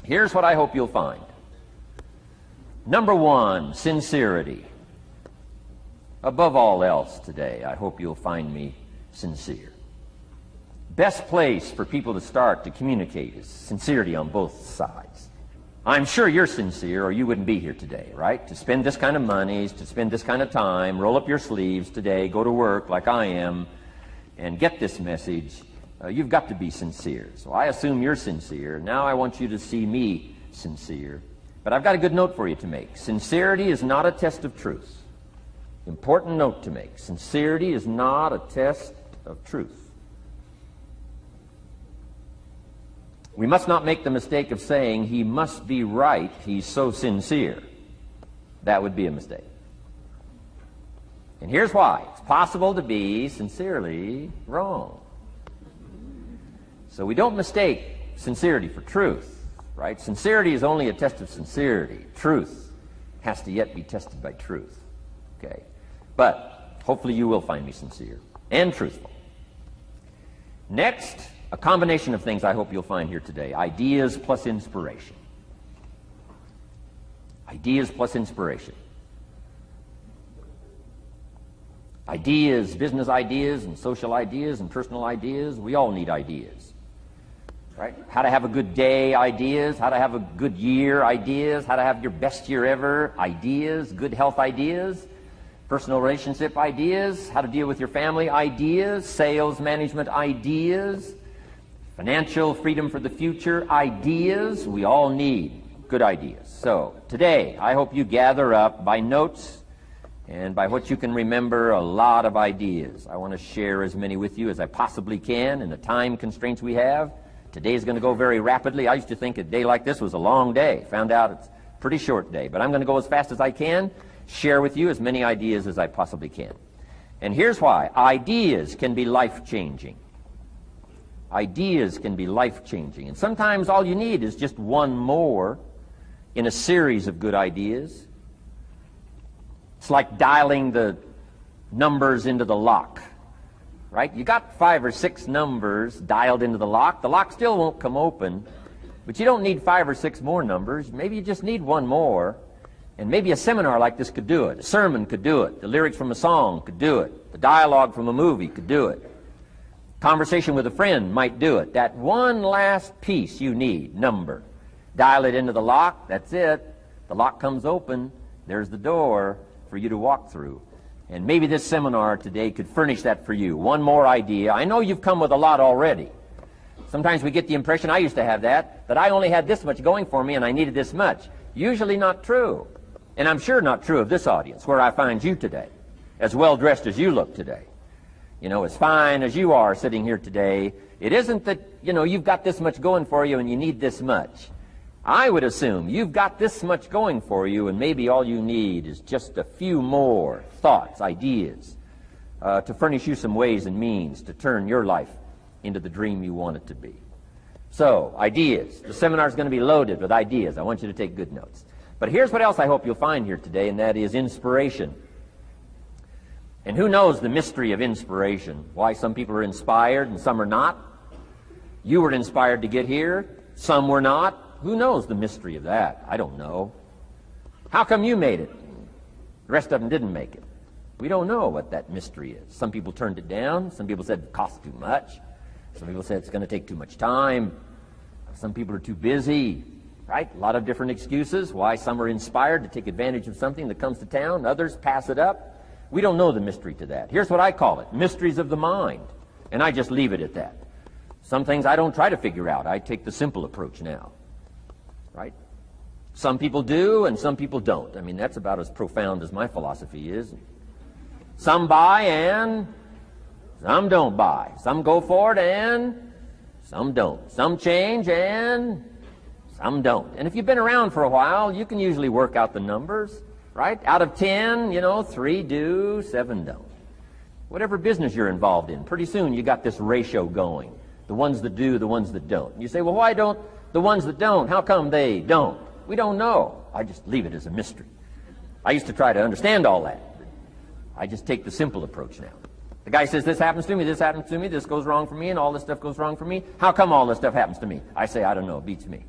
Here's what I hope you'll find. Number one, sincerity. Above all else today, I hope you'll find me sincere. Best place for people to start to communicate is sincerity on both sides. I'm sure you're sincere or you wouldn't be here today, right? To spend this kind of money, to spend this kind of time, roll up your sleeves today, go to work like I am, and get this message. You've got to be sincere. So I assume you're sincere. Now I want you to see me sincere. But I've got a good note for you to make. Sincerity is not a test of truth. Important note to make. Sincerity is not a test of truth. We must not make the mistake of saying he must be right, he's so sincere. That would be a mistake. And here's why. It's possible to be sincerely wrong. So we don't mistake sincerity for truth, right? Sincerity is only a test of sincerity. Truth has to yet be tested by truth, okay? But hopefully you will find me sincere and truthful. Next, a combination of things I hope you'll find here today. Ideas plus inspiration. Ideas plus inspiration. Ideas, business ideas and social ideas and personal ideas, we all need ideas. Right? How to have a good day ideas, how to have a good year ideas, how to have your best year ever ideas, good health ideas, personal relationship ideas, how to deal with your family ideas, sales management ideas, financial freedom for the future ideas. We all need good ideas. So today, I hope you gather up by notes and by what you can remember a lot of ideas. I want to share as many with you as I possibly can in the time constraints we have. Today is going to go very rapidly. I used to think a day like this was a long day. Found out it's a pretty short day. But I'm going to go as fast as I can, share with you as many ideas as I possibly can. And here's why. Ideas can be life-changing. Ideas can be life-changing. And sometimes all you need is just one more in a series of good ideas. It's like dialing the numbers into the lock. Right? You got 5 or 6 numbers dialed into the lock. The lock still won't come open, but you don't need 5 or 6 more numbers. Maybe you just need one more, and maybe a seminar like this could do it. A sermon could do it. The lyrics from a song could do it. The dialogue from a movie could do it. Conversation with a friend might do it. That one last piece you need, number. Dial it into the lock. That's it. The lock comes open. There's the door for you to walk through. And maybe this seminar today could furnish that for you. One more idea. I know you've come with a lot already. Sometimes we get the impression, I used to have that I only had this much going for me and I needed this much. Usually not true. And I'm sure not true of this audience, where I find you today, as well dressed as you look today. You know, as fine as you are sitting here today. It isn't that, you've got this much going for you and you need this much. I would assume you've got this much going for you, and maybe all you need is just a few more thoughts, ideas, to furnish you some ways and means to turn your life into the dream you want it to be. So, ideas. The seminar is going to be loaded with ideas. I want you to take good notes. But here's what else I hope you'll find here today, and that is inspiration. And who knows the mystery of inspiration? Why some people are inspired and some are not? You were inspired to get here. Some were not. Who knows the mystery of that? I don't know. How come you made it? The rest of them didn't make it. We don't know what that mystery is. Some people turned it down. Some people said it costs too much. Some people said it's going to take too much time. Some people are too busy, right? A lot of different excuses why some are inspired to take advantage of something that comes to town. Others pass it up. We don't know the mystery to that. Here's what I call it, mysteries of the mind. And I just leave it at that. Some things I don't try to figure out. I take the simple approach now. Right? Some people do and some people don't. I mean, that's about as profound as my philosophy is. Some buy and some don't buy. Some go for it and some don't. Some change and some don't. And if you've been around for a while, you can usually work out the numbers, right? Out of 10, 3 do, 7 don't. Whatever business you're involved in, pretty soon you got this ratio going. The ones that do, the ones that don't. You say, well, why don't the ones that don't, how come they don't? We don't know. I just leave it as a mystery. I used to try to understand all that. I just take the simple approach now. The guy says, this happens to me, this goes wrong for me, and all this stuff goes wrong for me. How come all this stuff happens to me? I say, I don't know, it beats me.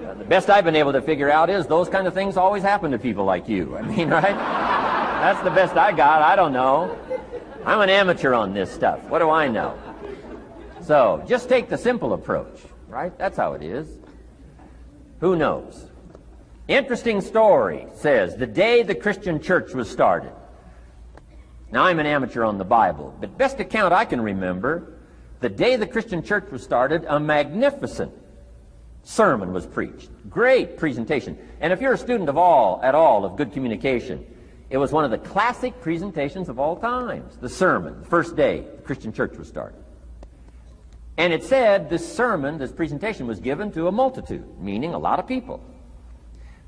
The best I've been able to figure out is those kind of things always happen to people like you. I mean, right? That's the best I got. I don't know. I'm an amateur on this stuff. What do I know? So, just take the simple approach, right? That's how it is. Who knows? Interesting story says, the day the Christian church was started. Now, I'm an amateur on the Bible, but best account I can remember, the day the Christian church was started, a magnificent sermon was preached. Great presentation. And if you're a student at all of good communication, it was one of the classic presentations of all times. The sermon, the first day the Christian church was started. And it said this sermon, this presentation was given to a multitude, meaning a lot of people.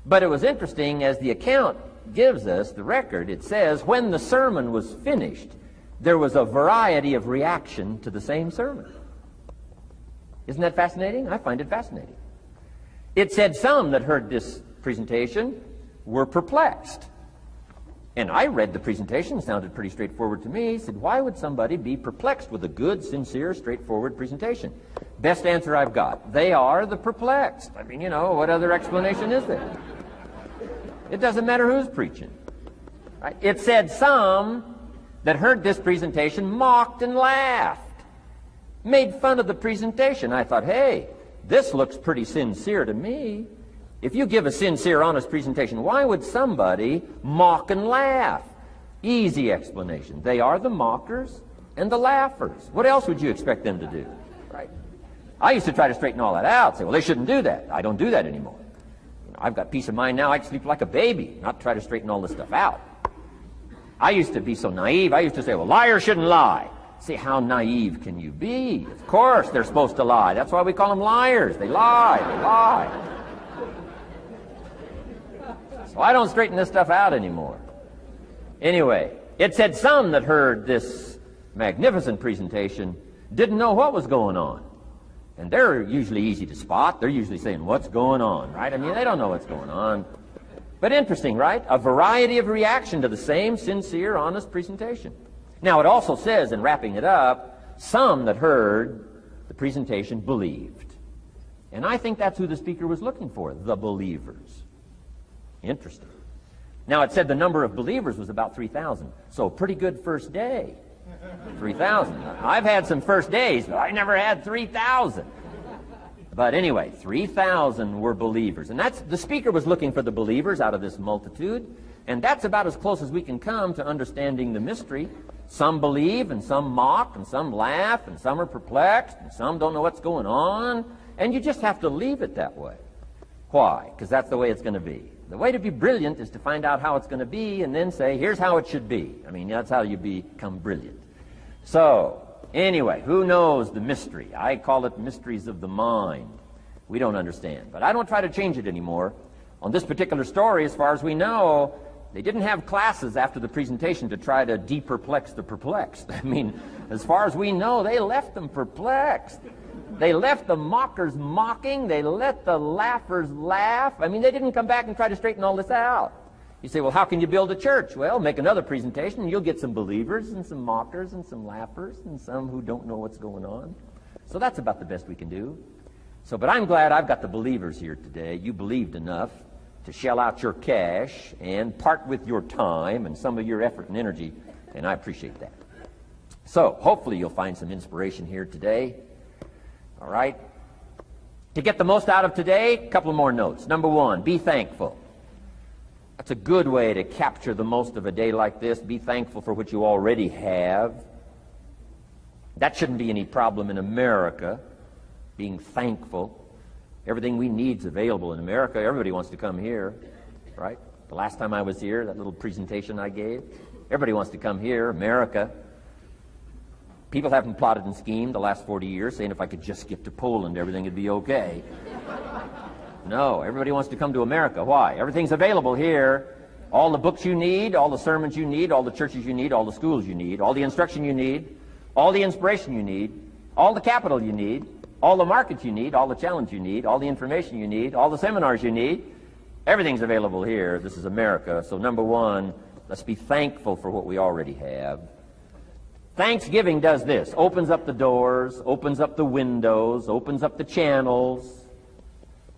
But it was interesting, as the account gives us, the record, it says, when the sermon was finished, there was a variety of reaction to the same sermon. Isn't that fascinating? I find it fascinating. It said some that heard this presentation were perplexed. And I read the presentation, it sounded pretty straightforward to me. Said, why would somebody be perplexed with a good, sincere, straightforward presentation? Best answer I've got. They are the perplexed. I mean, you know, what other explanation is there? It doesn't matter who's preaching. Right? It said some that heard this presentation mocked and laughed, made fun of the presentation. I thought, hey, this looks pretty sincere to me. If you give a sincere, honest presentation, why would somebody mock and laugh? Easy explanation. They are the mockers and the laughers. What else would you expect them to do? Right? I used to try to straighten all that out, say, well, they shouldn't do that. I don't do that anymore. I've got peace of mind now. I can sleep like a baby, not try to straighten all this stuff out. I used to be so naive. I used to say, well, liars shouldn't lie. See, how naive can you be? Of course they're supposed to lie. That's why we call them liars. They lie. They lie. So I don't straighten this stuff out anymore. Anyway, it said some that heard this magnificent presentation didn't know what was going on. And they're usually easy to spot. They're usually saying, what's going on, right? I mean, they don't know what's going on. But interesting, right? A variety of reaction to the same sincere, honest presentation. Now, it also says, in wrapping it up, some that heard the presentation believed. And I think that's who the speaker was looking for, the believers. Interesting. Now, it said the number of believers was about 3,000. So, pretty good first day. 3,000. I've had some first days, but I never had 3,000. But anyway, 3,000 were believers. And that's, the speaker was looking for the believers out of this multitude. And that's about as close as we can come to understanding the mystery. Some believe, and some mock, and some laugh, and some are perplexed, and some don't know what's going on. And you just have to leave it that way. Why? Because that's the way it's going to be. The way to be brilliant is to find out how it's going to be and then say, here's how it should be. I mean, that's how you become brilliant. So, anyway, who knows the mystery? I call it mysteries of the mind. We don't understand. But I don't try to change it anymore. On this particular story, as far as we know, they didn't have classes after the presentation to try to de-perplex the perplexed. I mean, as far as we know, they left them perplexed. They left the mockers mocking. They let the laughers laugh. I mean, they didn't come back and try to straighten all this out. You say, well, how can you build a church? Well, make another presentation, and you'll get some believers and some mockers and some laughers and some who don't know what's going on. So that's about the best we can do. So, but I'm glad I've got the believers here today. You believed enough to shell out your cash and part with your time and some of your effort and energy, and I appreciate that. So, hopefully you'll find some inspiration here today. All right? To get the most out of today, a couple of more notes. Number one, be thankful. That's a good way to capture the most of a day like this. Be thankful for what you already have. That shouldn't be any problem in America, being thankful. Everything we need is available in America. Everybody wants to come here, right? The last time I was here, that little presentation I gave, everybody wants to come here, America. People haven't plotted and schemed the last 40 years saying if I could just get to Poland, everything would be okay. No, everybody wants to come to America. Why? Everything's available here. All the books you need, all the sermons you need, all the churches you need, all the schools you need, all the instruction you need, all the inspiration you need, all the capital you need, all the markets you need, all the challenge you need, all the information you need, all the seminars you need. Everything's available here. This is America. So number one, let's be thankful for what we already have. Thanksgiving does this. Opens up the doors, opens up the windows, opens up the channels.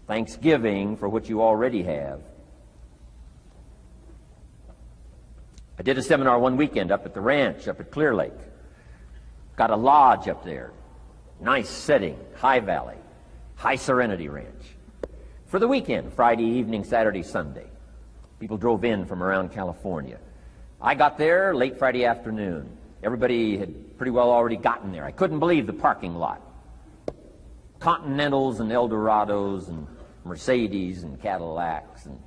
thanksgiving for what you already have. I did a seminar one weekend up at the ranch, up at Clear Lake. Got a lodge up there. Nice setting, high valley, high serenity ranch. For the weekend, Friday evening, Saturday, Sunday. People drove in from around California. I got there late Friday afternoon. Everybody had pretty well already gotten there. I couldn't believe the parking lot. Continentals and Eldorados and Mercedes and Cadillacs and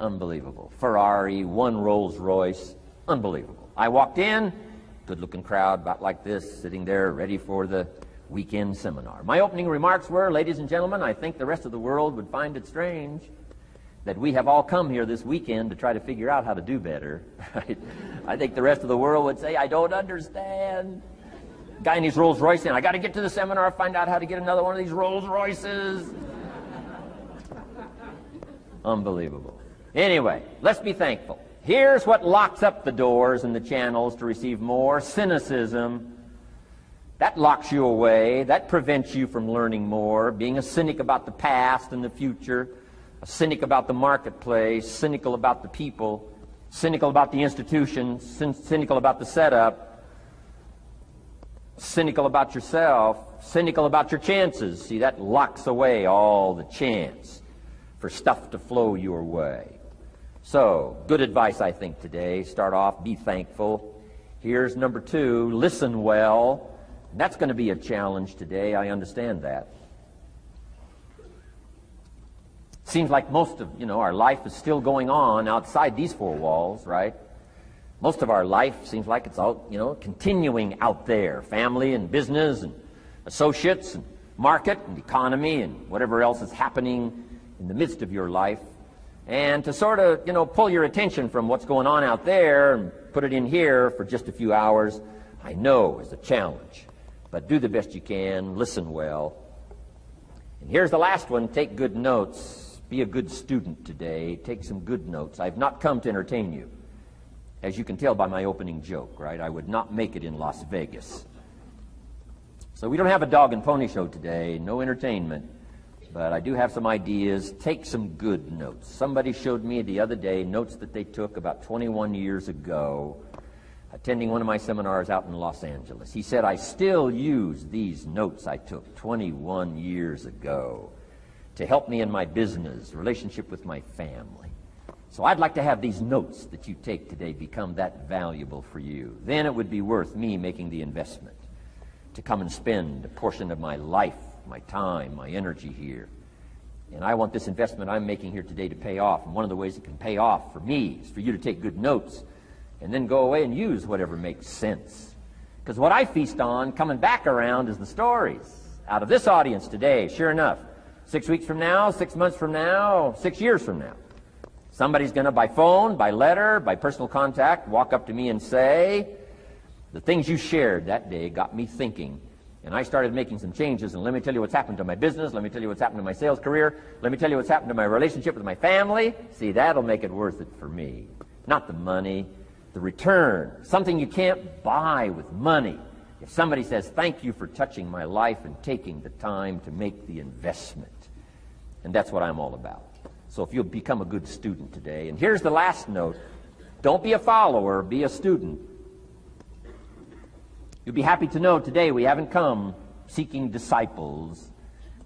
unbelievable. Ferrari, one Rolls Royce, unbelievable. I walked in, good-looking crowd about like this, sitting there ready for the weekend seminar. My opening remarks were, ladies and gentlemen, I think the rest of the world would find it strange that we have all come here this weekend to try to figure out how to do better. Right? I think the rest of the world would say, I don't understand. Guy in his Rolls Royce saying, I got to get to the seminar, find out how to get another one of these Rolls Royces. Unbelievable. Anyway, let's be thankful. Here's what locks up the doors and the channels to receive more: cynicism. That locks you away. That prevents you from learning more. Being a cynic about the past and the future, a cynic about the marketplace, cynical about the people, cynical about the institutions, cynical about the setup, cynical about yourself, cynical about your chances. See, that locks away all the chance for stuff to flow your way. So, good advice, I think, today. Start off, be thankful. Here's number 2, listen well. That's going to be a challenge today. I understand that. Seems like most of, our life is still going on outside these 4 walls, right? Most of our life seems like it's all, continuing out there. Family and business and associates and market and economy and whatever else is happening in the midst of your life. And to sort of, pull your attention from what's going on out there and put it in here for just a few hours, I know is a challenge. But do the best you can, listen well. And here's the last one: take good notes. Be a good student today. Take some good notes. I've not come to entertain you. As you can tell by my opening joke, right? I would not make it in Las Vegas. So we don't have a dog and pony show today, no entertainment. But I do have some ideas. Take some good notes. Somebody showed me the other day notes that they took about 21 years ago, attending one of my seminars out in Los Angeles. He said, I still use these notes I took 21 years ago to help me in my business, relationship with my family. So I'd like to have these notes that you take today become that valuable for you. Then it would be worth me making the investment to come and spend a portion of my life, my time, my energy here. And I want this investment I'm making here today to pay off. And one of the ways it can pay off for me is for you to take good notes and then go away and use whatever makes sense. Because what I feast on coming back around is the stories out of this audience today. Sure enough, 6 weeks from now, 6 months from now, 6 years from now, somebody's going to, by phone, by letter, by personal contact, walk up to me and say, the things you shared that day got me thinking. And I started making some changes, and let me tell you what's happened to my business. Let me tell you what's happened to my sales career. Let me tell you what's happened to my relationship with my family. See, that'll make it worth it for me. Not the money, the return. Something you can't buy with money. If somebody says, thank you for touching my life and taking the time to make the investment. And that's what I'm all about. So if you'll become a good student today. And here's the last note. Don't be a follower, be a student. You'll be happy to know today we haven't come seeking disciples.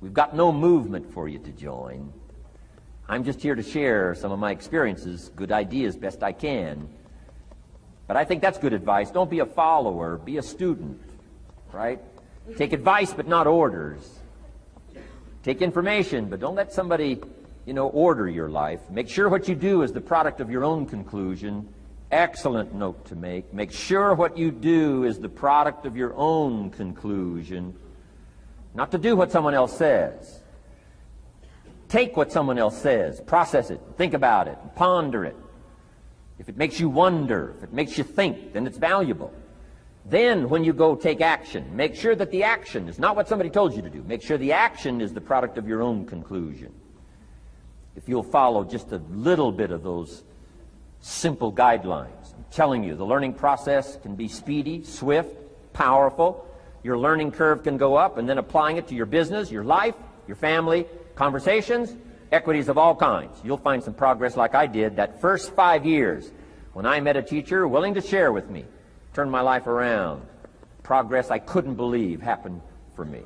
We've got no movement for you to join. I'm just here to share some of my experiences, good ideas, best I can. But I think that's good advice. Don't be a follower, be a student, right? Take advice, but not orders. Take information, but don't let somebody, order your life. Make sure what you do is the product of your own conclusion. Excellent note to make. Make sure what you do is the product of your own conclusion. Not to do what someone else says. Take what someone else says, process it, think about it, ponder it. If it makes you wonder, if it makes you think, then it's valuable. Then when you go take action, make sure that the action is not what somebody told you to do. Make sure the action is the product of your own conclusion. If you'll follow just a little bit of those simple guidelines. I'm telling you, the learning process can be speedy, swift, powerful. Your learning curve can go up, and then applying it to your business, your life, your family, conversations, equities of all kinds. You'll find some progress like I did that first 5 years when I met a teacher willing to share with me, turned my life around. Progress I couldn't believe happened for me.